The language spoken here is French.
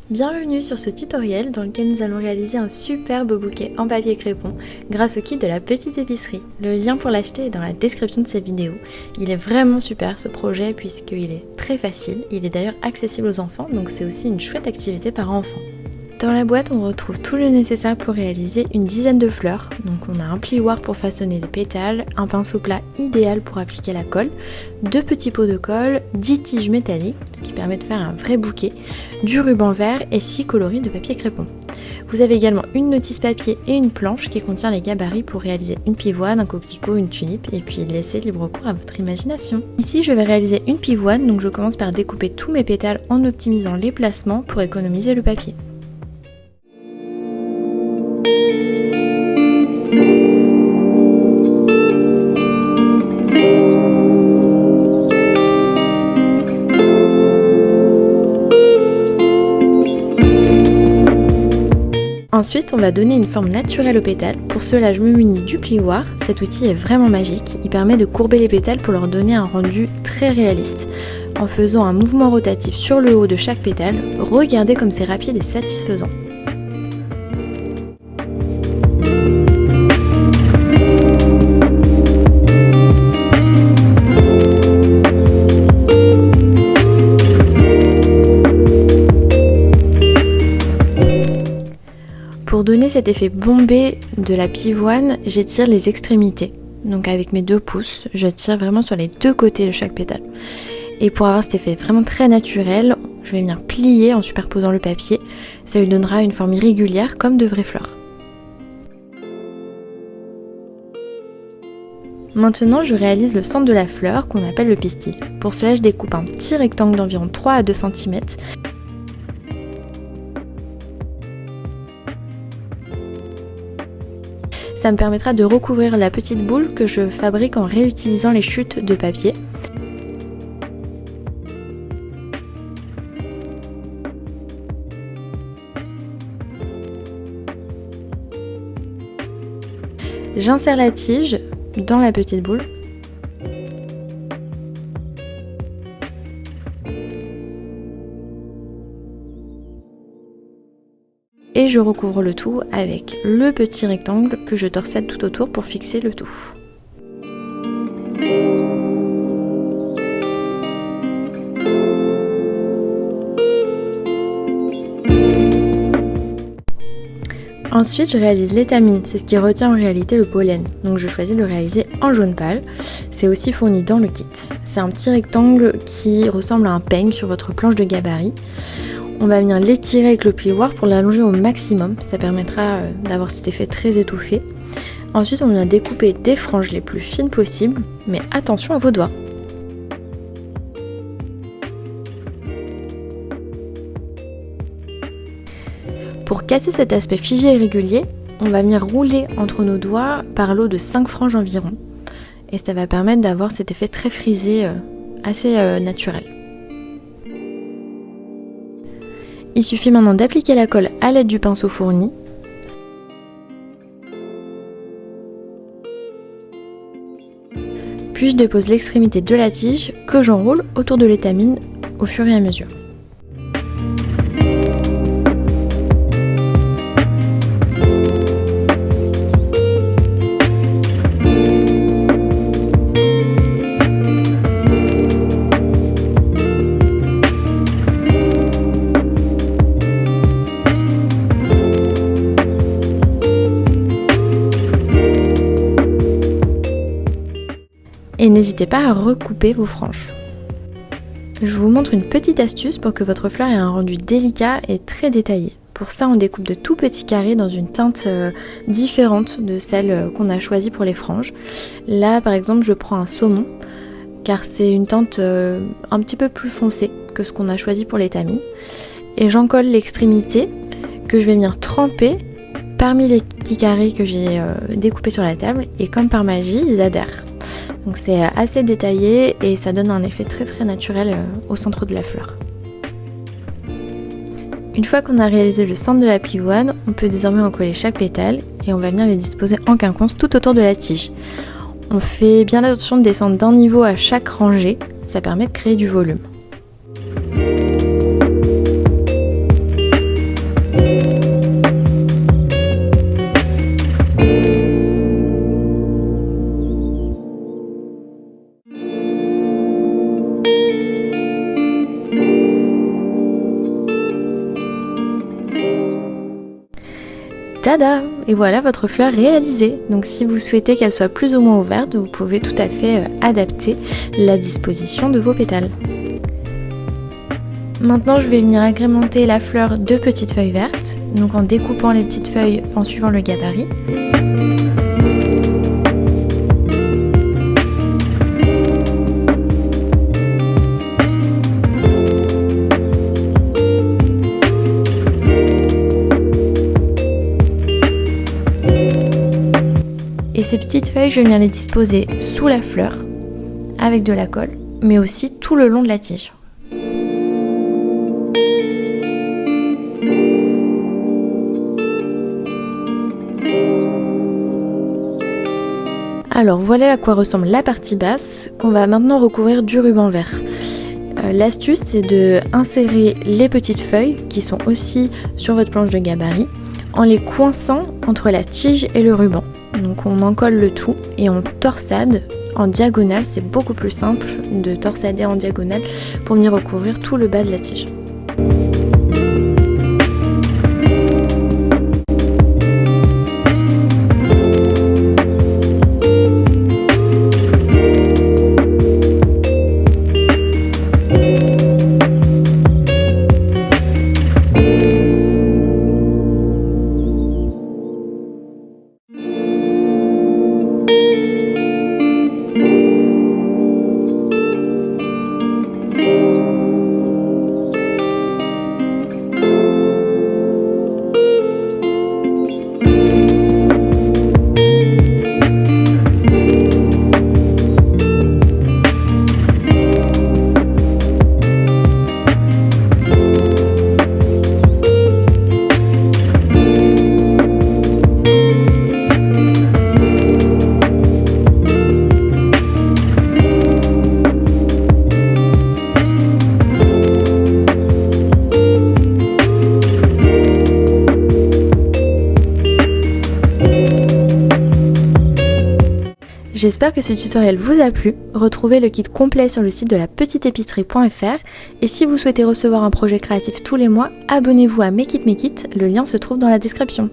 Bienvenue sur ce tutoriel dans lequel nous allons réaliser un superbe bouquet en papier crépon grâce au kit de la petite épicerie. Le lien pour l'acheter est dans la description de cette vidéo. Il est vraiment super ce projet puisqu'il est très facile, il est d'ailleurs accessible aux enfants donc c'est aussi une chouette activité par enfant. Dans la boîte, on retrouve tout le nécessaire pour réaliser une dizaine de fleurs. Donc on a un plioir pour façonner les pétales, un pinceau plat idéal pour appliquer la colle, 2 petits pots de colle, 10 tiges métalliques, ce qui permet de faire un vrai bouquet, du ruban vert et 6 coloris de papier crépon. Vous avez également une notice papier et une planche qui contient les gabarits pour réaliser une pivoine, un coquelicot, une tulipe et puis laisser libre cours à votre imagination. Ici, je vais réaliser une pivoine, donc je commence par découper tous mes pétales en optimisant les placements pour économiser le papier. Ensuite, on va donner une forme naturelle aux pétales. Pour cela, je me munis du plioir. Cet outil est vraiment magique. Il permet de courber les pétales pour leur donner un rendu très réaliste. En faisant un mouvement rotatif sur le haut de chaque pétale, regardez comme c'est rapide et satisfaisant. Pour donner cet effet bombé de la pivoine, j'étire les extrémités. Donc avec mes 2 pouces, je tire vraiment sur les 2 côtés de chaque pétale. Et pour avoir cet effet vraiment très naturel, je vais venir plier en superposant le papier. Ça lui donnera une forme irrégulière comme de vraies fleurs. Maintenant, je réalise le centre de la fleur qu'on appelle le pistil. Pour cela, je découpe un petit rectangle d'environ 3 à 2 cm. Ça me permettra de recouvrir la petite boule que je fabrique en réutilisant les chutes de papier. J'insère la tige dans la petite boule. Et je recouvre le tout avec le petit rectangle que je torsade tout autour pour fixer le tout. Ensuite, je réalise l'étamine, c'est ce qui retient en réalité le pollen. Donc je choisis de le réaliser en jaune pâle. C'est aussi fourni dans le kit. C'est un petit rectangle qui ressemble à un peigne sur votre planche de gabarit. On va venir l'étirer avec le plioir pour l'allonger au maximum, ça permettra d'avoir cet effet très étouffé. Ensuite, on vient découper des franges les plus fines possibles, mais attention à vos doigts. Pour casser cet aspect figé et régulier, on va venir rouler entre nos doigts par lot de 5 franges environ. Et ça va permettre d'avoir cet effet très frisé, assez naturel. Il suffit maintenant d'appliquer la colle à l'aide du pinceau fourni. Puis je dépose l'extrémité de la tige que j'enroule autour de l'étamine au fur et à mesure. Et n'hésitez pas à recouper vos franges. Je vous montre une petite astuce pour que votre fleur ait un rendu délicat et très détaillé. Pour ça, on découpe de tout petits carrés dans une teinte différente de celle qu'on a choisie pour les franges. Là, par exemple, je prends un saumon, car c'est une teinte un petit peu plus foncée que ce qu'on a choisi pour l'étamine. Et j'en colle l'extrémité que je vais venir tremper parmi les petits carrés que j'ai découpés sur la table. Et comme par magie, ils adhèrent. Donc c'est assez détaillé et ça donne un effet très très naturel au centre de la fleur. Une fois qu'on a réalisé le centre de la pivoine, on peut désormais en coller chaque pétale et on va venir les disposer en quinconce tout autour de la tige. On fait bien attention de descendre d'un niveau à chaque rangée, ça permet de créer du volume. tada! Et voilà votre fleur réalisée. Donc si vous souhaitez qu'elle soit plus ou moins ouverte, vous pouvez tout à fait adapter la disposition de vos pétales. Maintenant, je vais venir agrémenter la fleur de petites feuilles vertes, donc en découpant les petites feuilles en suivant le gabarit. Et ces petites feuilles, je viens les disposer sous la fleur avec de la colle, mais aussi tout le long de la tige. Alors voilà à quoi ressemble la partie basse, qu'on va maintenant recouvrir du ruban vert. L'astuce, c'est de insérer les petites feuilles qui sont aussi sur votre planche de gabarit en les coinçant entre la tige et le ruban. Donc on en colle le tout et on torsade en diagonale. C'est beaucoup plus simple de torsader en diagonale pour venir recouvrir tout le bas de la tige. J'espère que ce tutoriel vous a plu. Retrouvez le kit complet sur le site de lapetiteépicerie.fr et si vous souhaitez recevoir un projet créatif tous les mois, abonnez-vous à Make It Make It, le lien se trouve dans la description.